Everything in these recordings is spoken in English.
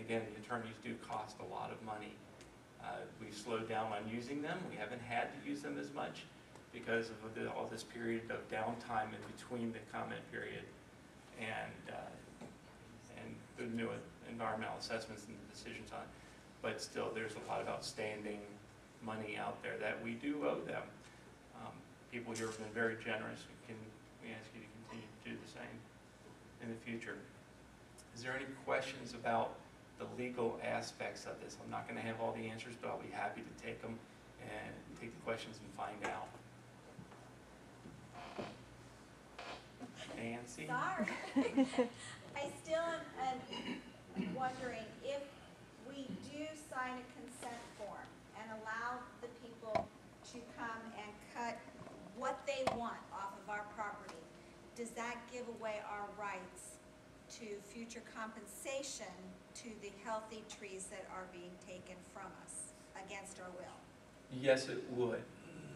again, the attorneys do cost a lot of money. We've slowed down on using them. We haven't had to use them as much because of all this period of downtime in between the comment period and the new environmental assessments and the decisions on it. But still, there's a lot of outstanding money out there that we do owe them. People here have been very generous. We ask you to continue to do the same in the future. Is there any questions about the legal aspects of this? I'm not going to have all the answers, but I'll be happy to take them and take the questions and find out. Nancy? Sorry. I still am wondering if we do sign a consent form and allow the people to come and cut what they want off of our property, does that give away our rights to future compensation to the healthy trees that are being taken from us against our will? Yes, it would.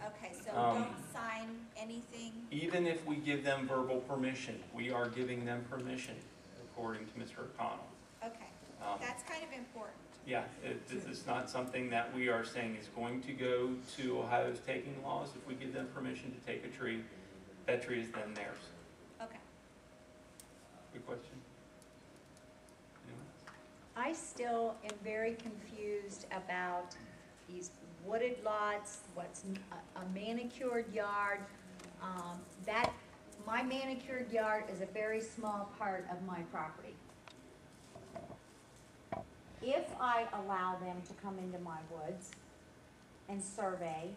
Okay, so don't sign anything? Even if we give them verbal permission, we are giving them permission, according to Mr. O'Connell. Okay, that's kind of important. Yeah, this is not something that we are saying is going to go to Ohio's taking laws. If we give them permission to take a tree, that tree is then theirs. Okay. Good question. I still am very confused about these wooded lots, what's a manicured yard. My manicured yard is a very small part of my property. If I allow them to come into my woods and survey,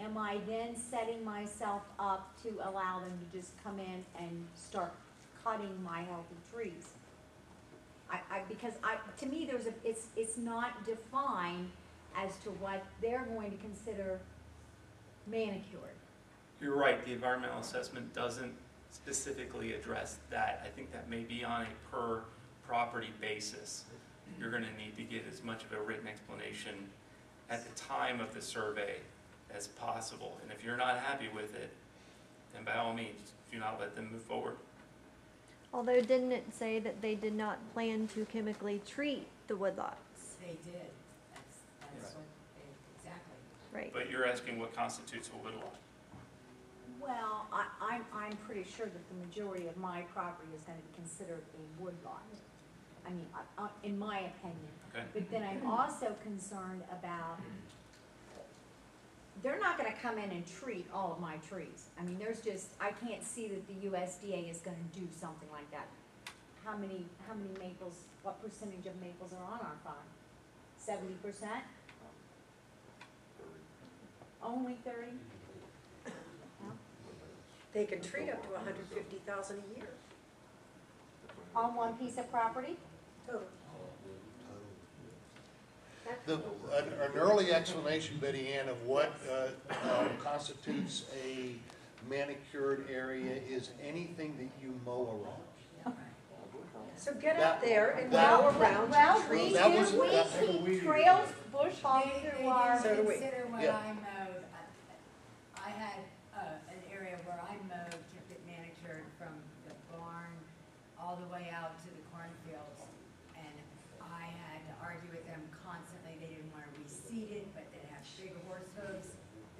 am I then setting myself up to allow them to just come in and start cutting my healthy trees? Because to me, it's not defined as to what they're going to consider manicured. You're right, the environmental assessment doesn't specifically address that. I think that may be on a per property basis. You're going to need to give as much of a written explanation at the time of the survey as possible. And if you're not happy with it, then by all means, do not let them move forward. Although didn't it say that they did not plan to chemically treat the woodlots? They did. That's what they, exactly. Right. But you're asking what constitutes a woodlot. Well, I'm pretty sure that the majority of my property is going to be considered a woodlot. I mean, in my opinion. Okay. But then I'm also concerned about, they're not going to come in and treat all of my trees. I mean, I can't see that the USDA is going to do something like that. How many maples, what percentage of maples are on our farm? 70%? Only 30? They can treat up to $150,000 a year. On one piece of property? Total. An early explanation, Betty Ann, of what constitutes a manicured area is anything that you mow around. So get out there and mow around trees. We keep trails, bush hogs through our... They didn't consider when Yeah. I mowed. I had an area where I mowed, kept it manicured from the barn all the way out to the cornfields. And I had to argue with them constantly. They didn't want to reseed it, but they have big horse hooves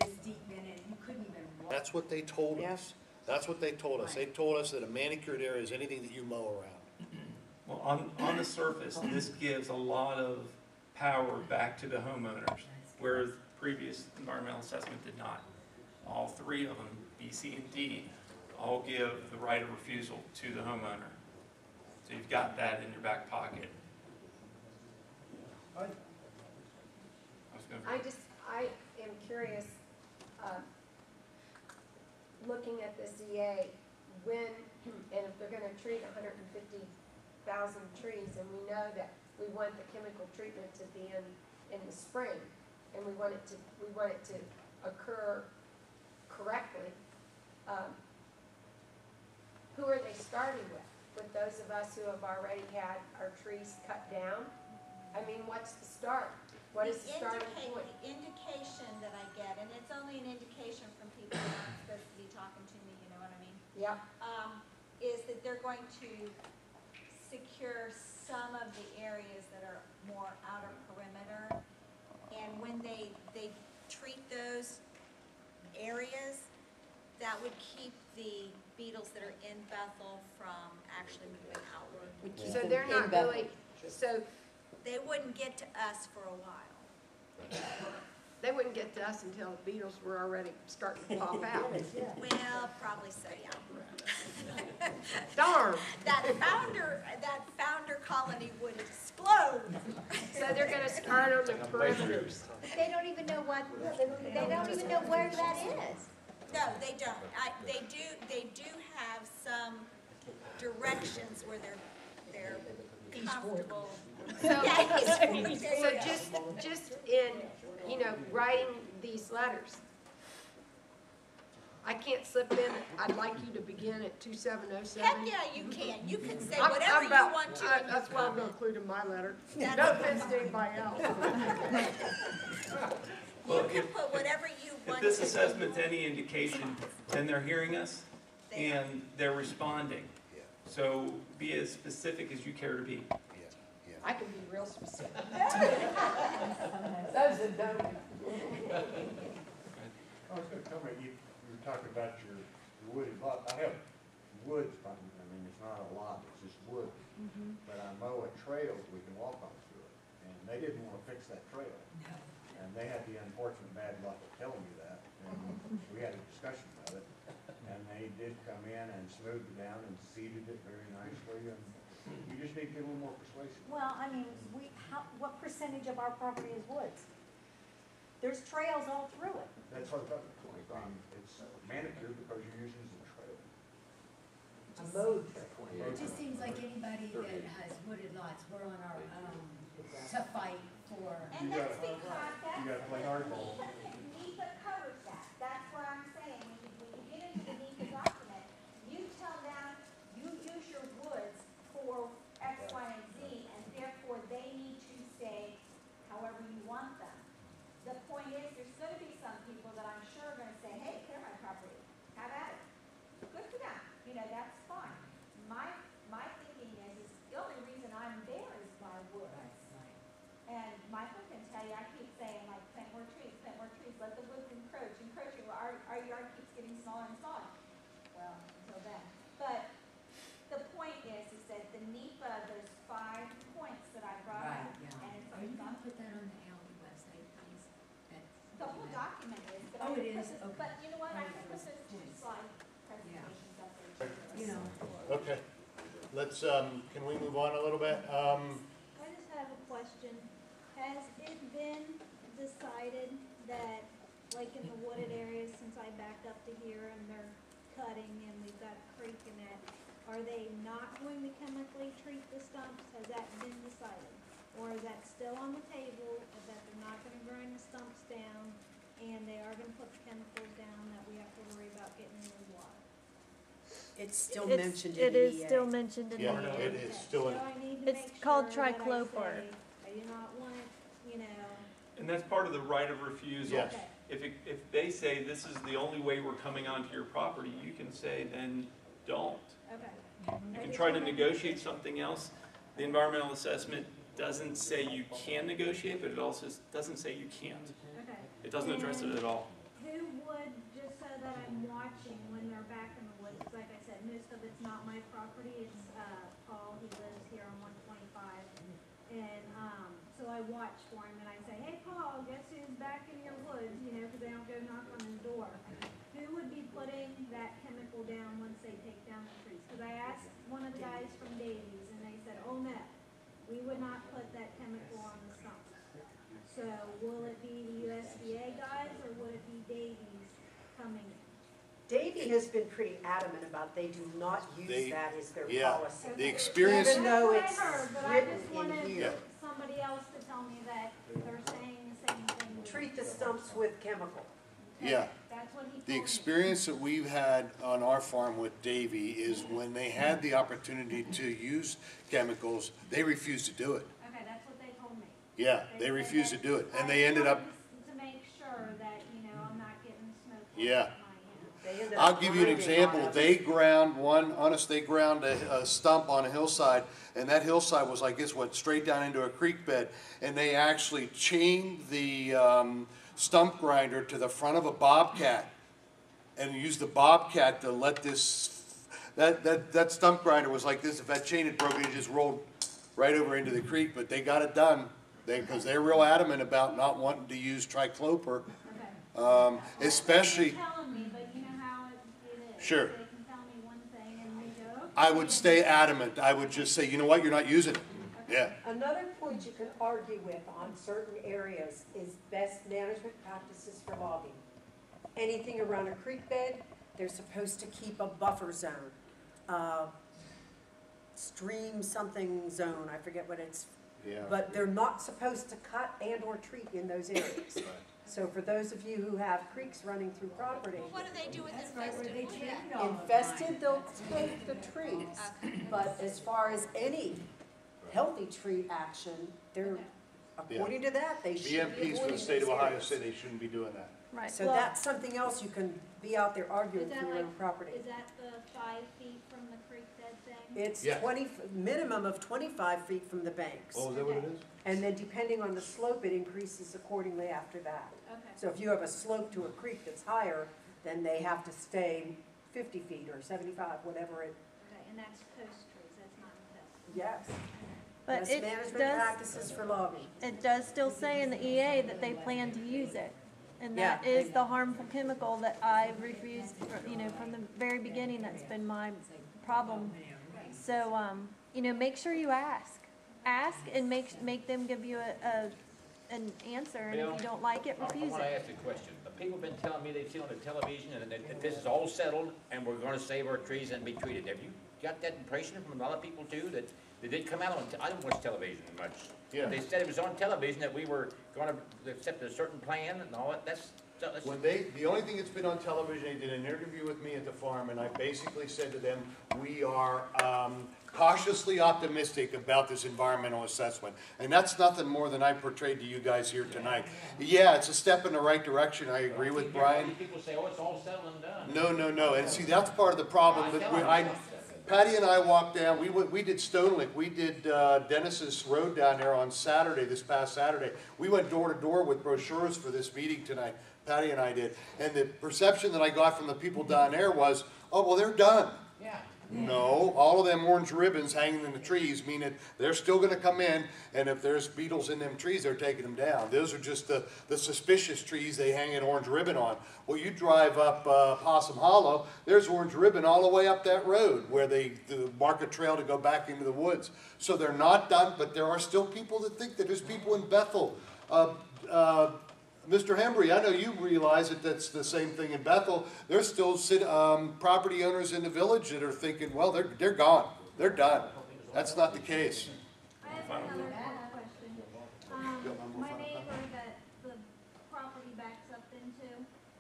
this deep in it. You couldn't even walk. That's what they told us. Yes. That's what they told us. They Right. told us that a manicured area is anything that you mow around. Well, on the surface, this gives a lot of power back to the homeowners, whereas previous environmental assessment did not. All three of them, B, C, and D, all give the right of refusal to the homeowner. So you've got that in your back pocket. I am curious, looking at the ZA, when, and if they're going to treat 150,000 trees, and we know that we want the chemical treatment to be in the spring, and we want it to occur correctly, who are they starting with? With those of us who have already had our trees cut down? I mean, what's the start? What is the starting point? The indication that I get, and it's only an indication from people who aren't supposed to be talking to me, you know what I mean? Yep. Is that they're going to secure some of the when they treat those areas, that would keep the beetles that are in Bethel from actually moving outward. So they're not really, so They wouldn't get to us for a while. they wouldn't get to us until the beetles were already starting to pop out. Well, probably so, yeah. Darn. That founder colony would explode. So they're gonna start on the perimeters. They don't even know what, they don't even know where that is. No, they don't. They do have some directions where they're comfortable. So, Yeah, so just in, writing these letters, I can't slip in, I'd like you to begin at 2707. Heck yeah, you can. You can say I'm whatever you about- want to. in your That's what I'm gonna comment. include in my letter. That's- No offense to anybody else. You can put whatever you If want this to. assessment's any indication, then they're hearing us They are. and they're responding. Yeah, So be as specific as you care to be. yeah, yeah. I can be real specific. Those that don't. I was gonna comment, you were talking about your wooded lot. I have woods, I mean, it's not a lot, it's just wood. But I mow a trail so we can walk on through it. And they didn't wanna fix that trail. And they had the unfortunate bad luck of telling me that. And we had a discussion about it. And they did come in and smoothed it down and seeded it very nicely. And you just need to get a little more persuasive. Well, I mean, what percentage of our property is woods? There's trails all through it. That's what I'm talking about. It's manicured because you're using it as a trail. A mode. It just seems like anybody that has wooded lots, we're on our own to fight for. And You that's gotta- because, You gotta play hardball. NEPA covers that. That's what I'm saying. When you get into the NEPA document, you tell them you use your woods for X, Y, and Z, and therefore they need to stay however you want them. The point is, there's gonna be some people that I'm sure are gonna say, hey, clear my property, have at it. Good for them, that's fine. My thinking is the only reason I'm there is my woods. And Michael can tell you, I keep saying like, plant more trees, let the woods encroach. Well, our yard keeps getting smaller and smaller. Well, until then. But the point is that the NEPA, those 5 points that I brought up, and it's Are you gonna put that on the ALB website, please? the whole document is, but Oh, I it can is? put this, Okay. but you know what, I Oh, can put those those 2 points. slide presentations up there. You know. Okay, let's, can we move on a little bit? I just have a question. Has it been decided that, like in the wooded areas, since I backed up to here and they're cutting and we've got a creek in it, are they not going to chemically treat the stumps? Has that been decided? Or is that still on the table, that they're not gonna grind the stumps down and they are gonna put the chemicals down that we have to worry about getting in the water? It's still It's- mentioned in It the is EA. still mentioned in the Yeah, EA. it is still in, So I need to It's make called sure that I triclopyr. say, I do not want it, And that's part of the right of refusal. Yes. okay. If they say this is the only way we're coming onto your property, you can say then don't. Okay. You can try to negotiate something else. The environmental assessment doesn't say you can negotiate, but it also doesn't say you can't. Okay. It doesn't address it at all. Who would, just so that I'm watching when they're back in the woods, 'cause like I said, most of it's not my property, it's, Paul, he lives here on 125. And, so I watch for him and I say, hey, Paul, guess who's back in your woods, cause they don't go knock on his door. Who would be putting that chemical down once they take down the trees? Cause I asked one of the guys from Davies and they said, oh no, we would not put that chemical on the stumps. So will it be the USDA guys or would it be Davies coming in? Davy has been pretty adamant about they do not use They- that as their yeah. policy. the experience, Even though That's it's what I heard, but I written just in wanted here. somebody else to tell me that they're saying the same thing. Treat the stumps with chemical. yeah. That's what he told The me. experience that we've had on our farm with Davy is when they had the opportunity to use chemicals, they refused to do it. Okay, that's what they told me. Yeah, they said refused to that- do it, and I they ended up, wanted To make sure that, I'm not getting smoke. Yeah. on my end. ended I'll up give you an grinding example. on 'em. They ground they ground a stump on a hillside, and that hillside was like this, went straight down into a creek bed, and they actually chained the stump grinder to the front of a bobcat and used the bobcat to let that stump grinder was like this. If that chain had broken, it just rolled right over into the creek, but they got it done. Because they're real adamant about not wanting to use tricloper, especially. They're telling me, but you know how it is. Sure. They can tell me one thing and we go, okay. I would stay adamant. I would just say, you know what, you're not using it. Yeah. Another point you can argue with on certain areas is best management practices for logging. Anything around a creek bed, they're supposed to keep a buffer zone. Stream something zone, I forget what it's. Yeah. But they're not supposed to cut and or treat in those areas. So for those of you who have creeks running through property, What do they do with That's right where they infested? treated all the infested, time. they'll take the trees. But as far as any healthy tree action, they're, according to that, they should be BMPs for the avoiding state of those Ohio areas. say they shouldn't be doing that. Right. So that's something else you can be out there arguing Is for that your own like- property. Is that the 5 feet from the creek bed thing? It's Yeah. 20, minimum of 25 feet from the banks. Oh, is that what it is? And then depending on the slope, it increases accordingly after that. Okay. So if you have a slope to a creek that's higher, then they have to stay 50 feet or 75, whatever it, Okay, and that's post trees, that's not infested. yes. But Best it management does, practices for logging. it does still say in the EA that they plan to use it. And Yeah, that is they- the harmful chemical that I refused, from the very beginning, that's been my problem. So, make sure you ask. Ask and make them give you an answer, and if you don't like it, I refuse want to it. ask a question. The people have been telling me they've seen on the television and that this is all settled and we're going to save our trees and be treated. Have you got that impression from a lot of people too, that they did come out on, I don't watch television much. Yeah. They said it was on television that we were going to accept a certain plan and all that. That's The only thing that's been on television, they did an interview with me at the farm, and I basically said to them, we are cautiously optimistic about this environmental assessment. And that's nothing more than I portrayed to you guys here tonight. Yeah, it's a step in the right direction. I agree with Brian. People say, oh, it's all settled and done. No. And see, that's part of the problem. Patty and I walked down, we did Stone Lick, we did Dennis's Road down there on Saturday, this past Saturday. We went door to door with brochures for this meeting tonight, Patty and I did. And the perception that I got from the people down there was, oh, well, they're done. Yeah. No, all of them orange ribbons hanging in the trees mean that they're still gonna come in, and if there's beetles in them trees, they're taking them down. Those are just the suspicious trees they hang an orange ribbon on. Well, you drive up Possum Hollow, there's orange ribbon all the way up that road where they mark a trail to go back into the woods. So they're not done, but there are still people that think that there's people in Bethel. Mr. Hembry, I know you realize that that's the same thing in Bethel. There's still property owners in the village that are thinking, well, they're gone. They're done. That's not the case. I have another question. My neighbor that the property backs up into,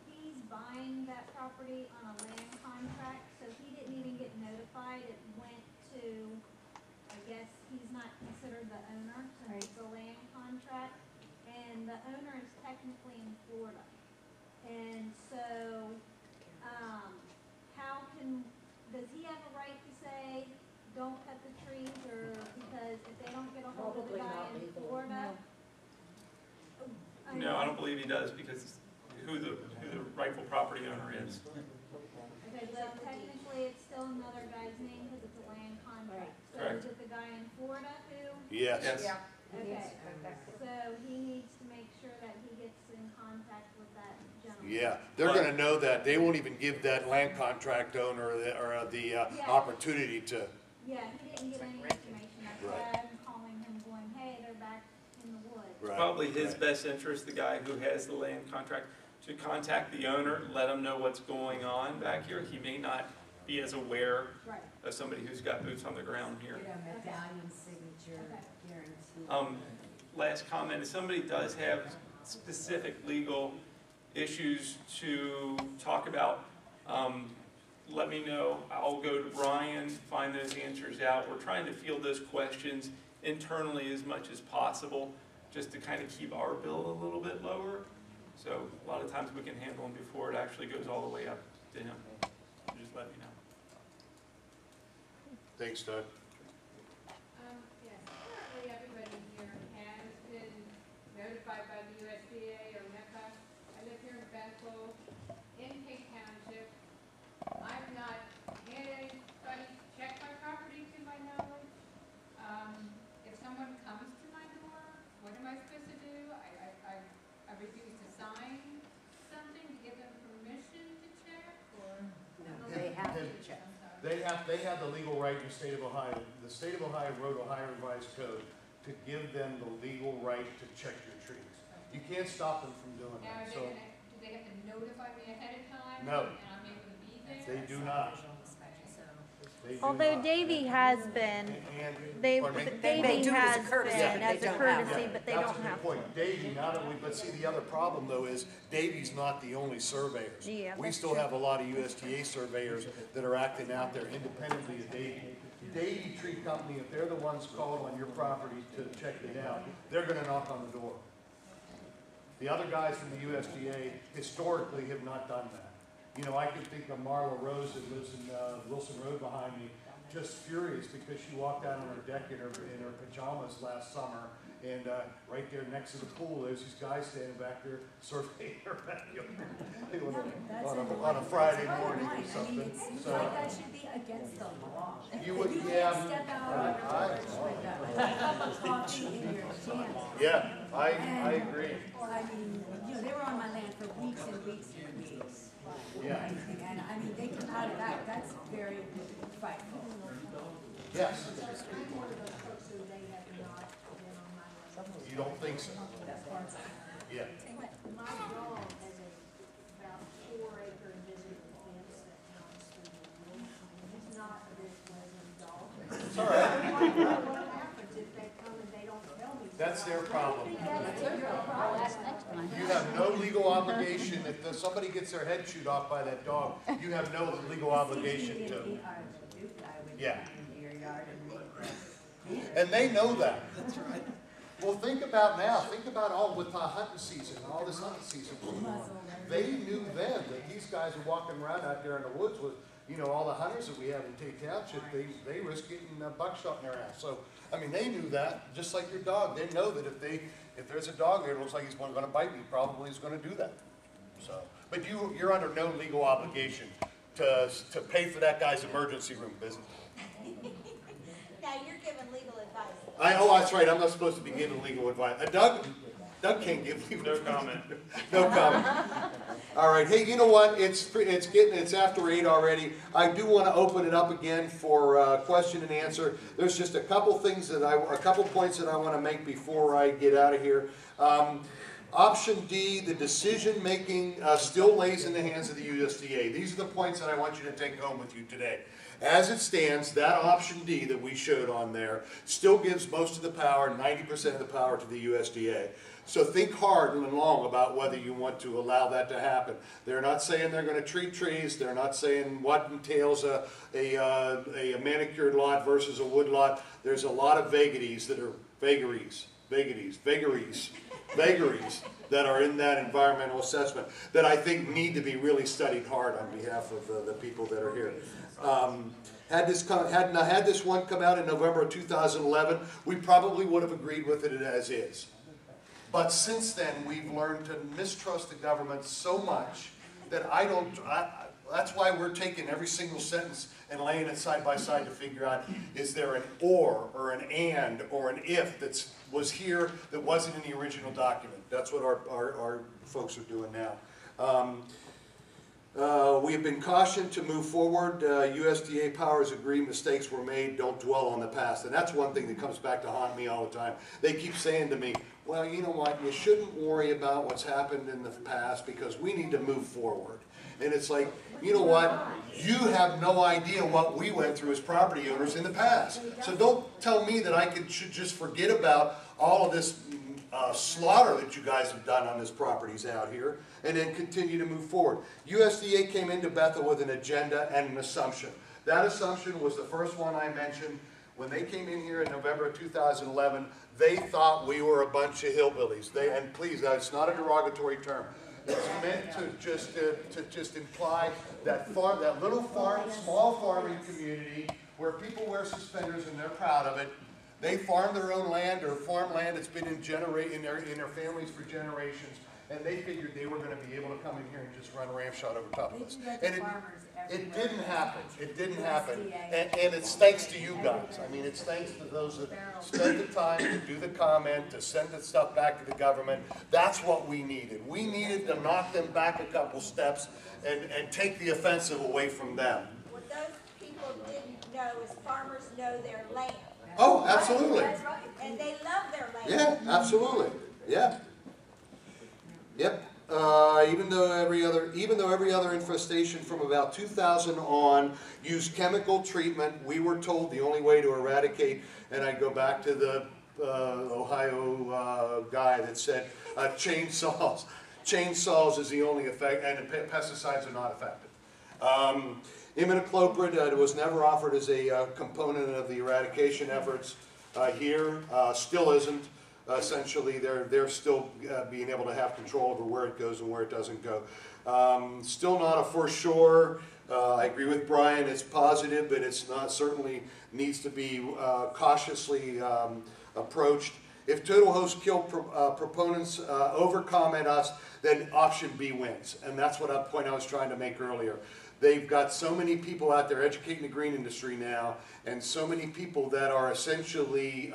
he's buying that property on a land contract, so he didn't even get notified. It went to, I guess, he's not considered the owner since it's a land contract. And the owner is technically in Florida. And so, does he have a right to say, don't cut the trees, or because if they don't get a hold of the Probably guy not in legal. Florida? No, I don't believe he does, because who the rightful property owner is. Okay, so technically it's still another guy's name because it's a land contract. So Correct. is it the guy in Florida who? Yes. Yes. Okay, so he needs to make sure that he gets in contact with that gentleman. Yeah, they're gonna know that. They won't even give that land contract owner the opportunity to. Yeah, he didn't get any information, that's why I'm calling him going, hey, they're back in the woods. Right, Probably his right. best interest, the guy who has the land contract, to contact the owner, let him know what's going on back here. He may not be as aware Right. as somebody who's got boots on the ground here. Get a medallion signature Okay. guarantee. Last comment, if somebody does have specific legal issues to talk about, let me know. I'll go to Brian, find those answers out. We're trying to field those questions internally as much as possible, just to kind of keep our bill a little bit lower. So a lot of times we can handle them before it actually goes all the way up to him. Just let me know. Thanks, Doug. Yes, currently everybody here has been notified by the USDA or NEPA. I live here in Bethel, in King Township. I've not had anybody check my property to my knowledge. If someone comes to my door, what am I supposed to do? I refuse to sign something to give them permission to check, or? They have to check. They have the legal right in the state of Ohio. The state of Ohio wrote Ohio Revised Code to give them the legal right to check your trees. You can't stop them from doing Now, that, do so. they have to notify me ahead of time? No. And I'm able to be there? They do not. They do Although not. Davy has been, And, they, pardon me? Davy do it as a has courtesy, been but as they a don't have courtesy, to. but they That's don't a good have to. point. Davy, not only, but see, the other problem though is Davy's not the only surveyors. Yeah, We that's still true. have a lot of USDA surveyors that are acting out there independently of Davy. Davy Tree Company, if they're the ones called on your property to check it out, they're gonna knock on the door. The other guys from the USDA historically have not done that. You know, I can think of Marla Rose that lives in Wilson Road behind me, just furious because she walked out on her deck in her pajamas last summer, and right there next to the pool, there's these guys standing back there surveying her backyard on a Friday morning or something. So that should be against the law. you would, You yeah, can't step out on your porch with a cup of coffee in your jam. yeah, I agree. I mean, you know, they were on my land for weeks and weeks and weeks. Yeah. And I mean, they come out of that, that's very frightful. Yes. I'm one of those folks who they have not been on my land. You don't think so? Yeah. My dog has about 4-acre visiting fence that comes through the woods. He's not a very pleasant dog. It's all right. What happens if they come and they don't tell me? That's their problem. I'll ask next time. You have no legal obligation, if somebody gets their head chewed off by that dog, you have no legal obligation to. Yeah. And they know that. That's right. Well, think about now, think about all with hunting season, all this hunting season going on. They knew then that these guys are walking around out there in the woods with, you know, all the hunters that we have in Tate Township, they risk getting buckshot in their ass. So, I mean, they knew that, just like your dog. They know that if there's a dog there that looks like he's going to bite me, probably he's going to do that. So, but you're under no legal obligation to pay for that guy's emergency room visit. Now, you're giving legal advice. Oh, that's right. I'm not supposed to be giving legal advice. Doug can't give legal advice. No comment. No comment. All right. Hey, you know what? It's after 8 already. I do want to open it up again for question and answer. There's just a couple points that I want to make before I get out of here. Option D, the decision making still lays in the hands of the USDA. These are the points that I want you to take home with you today. As it stands, that option D that we showed on there still gives most of the power, 90% of the power to the USDA. So think hard and long about whether you want to allow that to happen. They're not saying they're going to treat trees. They're not saying what entails a manicured lot versus a wood lot. There's a lot of vagaries that are vagaries that are in that environmental assessment that I think need to be really studied hard on behalf of the people that are here. Had this one come out in November of 2011, we probably would have agreed with it as is. But since then, we've learned to mistrust the government so much that that's why we're taking every single sentence and laying it side by side to figure out, is there an or an and, or an if that was here that wasn't in the original document. That's what our folks are doing now. We have been cautioned to move forward. USDA powers agree mistakes were made. Don't dwell on the past. And that's one thing that comes back to haunt me all the time. They keep saying to me, well, you know what, you shouldn't worry about what's happened in the past because we need to move forward. And it's like, you know what, you have no idea what we went through as property owners in the past. So don't tell me that I should just forget about all of this slaughter that you guys have done on these properties out here and then continue to move forward. USDA came into Bethel with an agenda and an assumption. That assumption was the first one I mentioned. When they came in here in November of 2011, they thought we were a bunch of hillbillies. And please, that's not a derogatory term. It's meant to just imply that little farm, small farming community where people wear suspenders and they're proud of it. They farm their own land or farm land that's been in their families for generations, and they figured they were going to be able to come in here and just run ramshot over top of us. And it didn't happen. It didn't happen. And it's thanks to you guys. I mean, it's thanks to those that spent the time to do the comment, to send the stuff back to the government. That's what we needed. We needed to knock them back a couple steps and take the offensive away from them. What those people didn't know is farmers know their land. Oh, absolutely. That's right. And they love their land. Yeah, absolutely. Yeah. Yep. Even though every other infestation from about 2000 on used chemical treatment, we were told the only way to eradicate, and I go back to the Ohio guy that said chainsaws. Chainsaws is the only effect, and pesticides are not effective. Imidacloprid was never offered as a component of the eradication efforts here, still isn't. Essentially, they're still being able to have control over where it goes and where it doesn't go. Still not a for sure. I agree with Brian, it's positive, but it's not, certainly needs to be cautiously approached. If total host kill proponents over-comment us, then option B wins. And that's what point I was trying to make earlier. They've got so many people out there educating the green industry now, and so many people that are essentially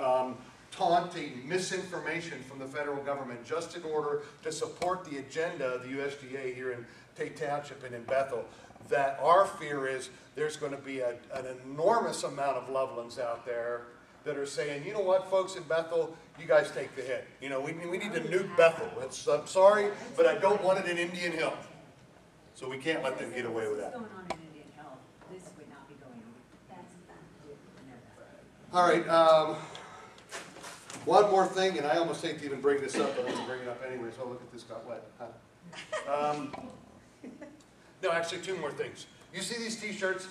taunting misinformation from the federal government just in order to support the agenda of the USDA here in Tate Township and in Bethel, that our fear is there's going to be an enormous amount of Lovelands out there that are saying, you know what, folks in Bethel, you guys take the hit. You know, we need to nuke Bethel. I'm sorry, but I don't want it in Indian Hill. So we can't let them get away with that. What's going on in Indian Hill? This would not be going on. All right. One more thing, and I almost hate to even bring this up, but I'm going to bring it up anyway, so look at this got wet. No, actually, two more things. You see these T-shirts?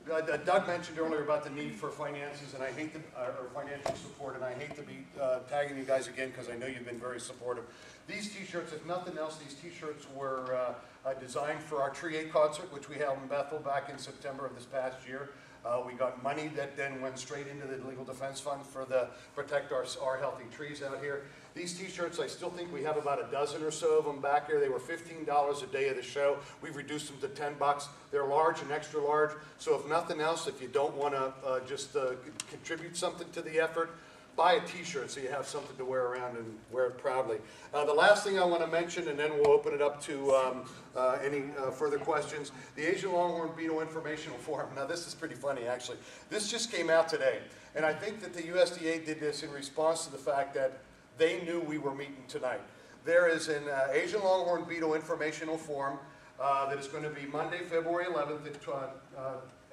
Doug mentioned earlier about the need for finances, and I hate or financial support, and I hate to be tagging you guys again because I know you've been very supportive. These T-shirts, if nothing else, these T-shirts were designed for our Tree 8 concert, which we held in Bethel back in September of this past year. We got money that then went straight into the Legal Defense Fund for the Protect Our Healthy Trees out here. These T-shirts, I still think we have about a dozen or so of them back here. They were $15 a day of the show. We've reduced them to $10. They're large and extra large. So if nothing else, if you don't want to just contribute something to the effort, buy a T-shirt so you have something to wear around and wear it proudly. The last thing I want to mention, and then we'll open it up to any further questions, the Asian Longhorn Beetle Informational Forum. Now this is pretty funny actually. This just came out today, and I think that the USDA did this in response to the fact that they knew we were meeting tonight. There is an Asian Longhorn Beetle Informational Forum that is going to be Monday, February 11th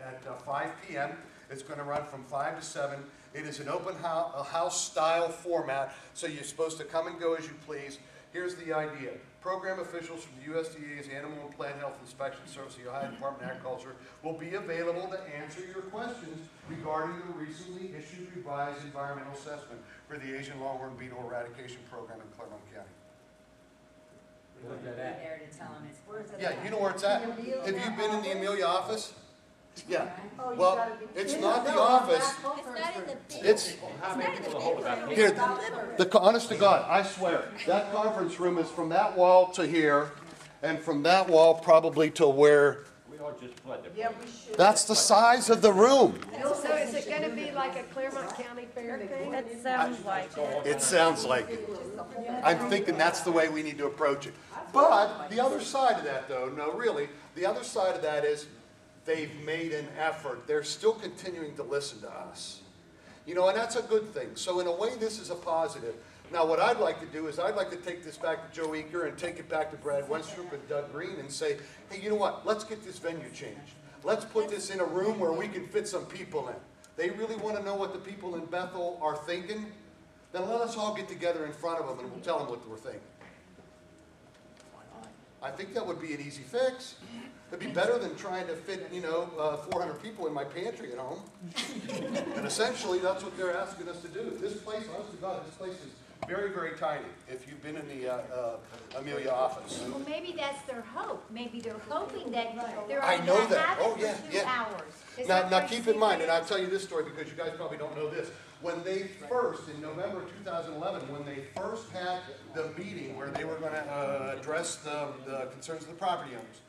at 5 p.m. It's going to run from 5 to 7. It is an open house style format, so you're supposed to come and go as you please. Here's the idea. Program officials from the USDA's Animal and Plant Health Inspection Service, the Ohio Department of Agriculture, will be available to answer your questions regarding the recently issued revised environmental assessment for the Asian Longhorn Beetle Eradication Program in Claremont County. We'll be there to tell them where's it Yeah, at? you know where it's at. Have you been in the Amelia office? Yeah. Oh, you Well, gotta be it's kidding. not the No, office. It's not in the big. It's, How many people hold about it? here, honest to God, I swear, that conference room is from that wall to here, and from that wall probably to where, We all just flood the Yeah, we should. that's the size of the room. So is it gonna be like a Claremont County Fair thing? That sounds like it. It sounds like it. I'm thinking that's the way we need to approach it. But the other side of that, though, no, really, the other side of that is they've made an effort. They're still continuing to listen to us. You know, and that's a good thing. So in a way, this is a positive. Now, what I'd like to do is I'd like to take this back to Joe Eaker and take it back to Brad Wenstrup and Doug Green and say, hey, you know what? Let's get this venue changed. Let's put this in a room where we can fit some people in. They really want to know what the people in Bethel are thinking? Then let us all get together in front of them and we'll tell them what we're thinking. I think that would be an easy fix. It'd be better than trying to fit, 400 people in my pantry at home. And essentially, that's what they're asking us to do. This place, honest to God, this place is very, very tiny, if you've been in the Amelia office. Well, maybe that's their hope. Maybe they're hoping that they're I only know gonna that. have it Oh, for yeah, 2 yeah. hours. Now keep in mind, and I'll tell you this story because you guys probably don't know this. When they first, in November 2011, when they first had the meeting where they were going to address the concerns of the property owners,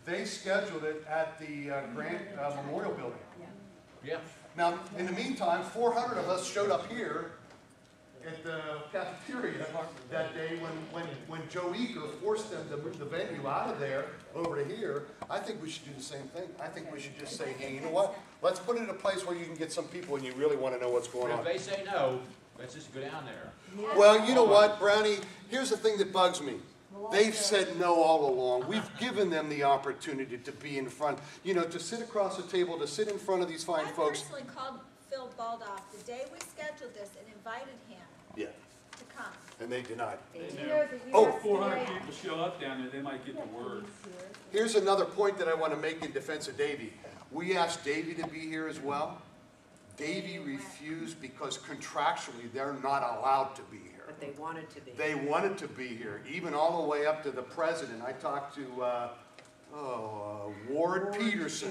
they scheduled it at the Grant Memorial Building. Yeah. Now, in the meantime, 400 of us showed up here at the cafeteria that day when Joe Eaker forced them to move the venue out of there over to here. I think we should do the same thing. I think we should just say, hey, you know what? Let's put it in a place where you can get some people and you really want to know what's going on. If they say no, let's just go down there. Well, you know what, Brownie? Here's the thing that bugs me. They've said no all along. We've given them the opportunity to be in front, to sit across the table, to sit in front of these fine folks. I personally called Phil Baldoff the day we scheduled this and invited him Yeah, to come. and they denied. Do you know the Oh. USDA 400 people show up down there, they might get the word. Here's another point that I want to make in defense of Davey. We asked Davey to be here as well. Davey refused because contractually they're not allowed to be here. But they wanted to be. They wanted to be here, even all the way up to the president. I talked to Ward Peterson.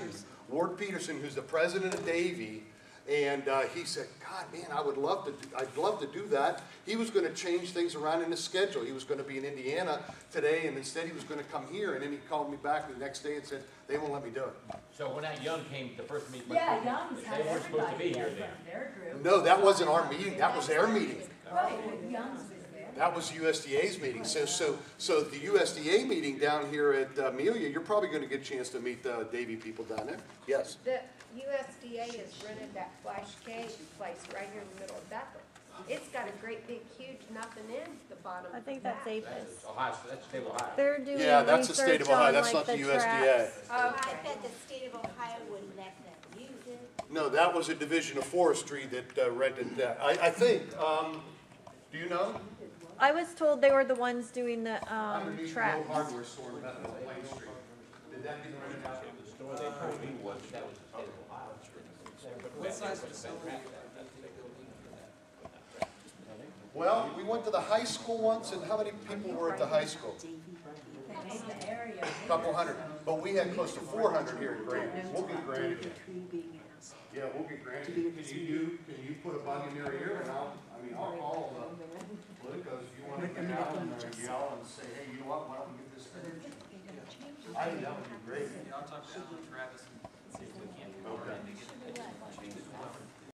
Ward Peterson, who's the president of Davey, and he said, God, man, I'd love to do that. He was going to change things around in his schedule. He was going to be in Indiana today, and instead he was going to come here. And then he called me back the next day and said, they won't let me do it. So when that Young came, the first meeting, Yeah, Young's had they weren't supposed to be everybody here there then. from their group. No, that wasn't our meeting. That was their meeting. Right, Young's was there. That was USDA's meeting. So the USDA meeting down here at Amelia, you're probably going to get a chance to meet the Davey people down there. Yes. The USDA has rented that Flash Cave place right here in the middle of Bethel. It's got a great big huge nothing in the bottom. I think that's back. APHIS. That's Ohio, that's state of Ohio. They're doing Yeah, that's the state of research Ohio. on, That's like, not the the USDA. traps. I Okay. bet the state of Ohio wouldn't let them use it. No, that was a division of forestry that rented that. I think, do you know? I was told they were the ones doing the Underneath the traps. old hardware store in Bethel, Plain Street. Did that get rented out? The store they told me was, that was the state of Ohio. What size facility? Well, we went to the high school once, and how many people were at the high school? Couple hundred, but we had close to 400 here in Grant. We'll get Grant again. Yeah, we'll get Grant. Can you put a bug in your ear, and I'll call the politicos if you want to get out and yell and say, hey, you know what, why don't we get this finished? I think that would be great. I'll talk to Travis and see if we can. Okay.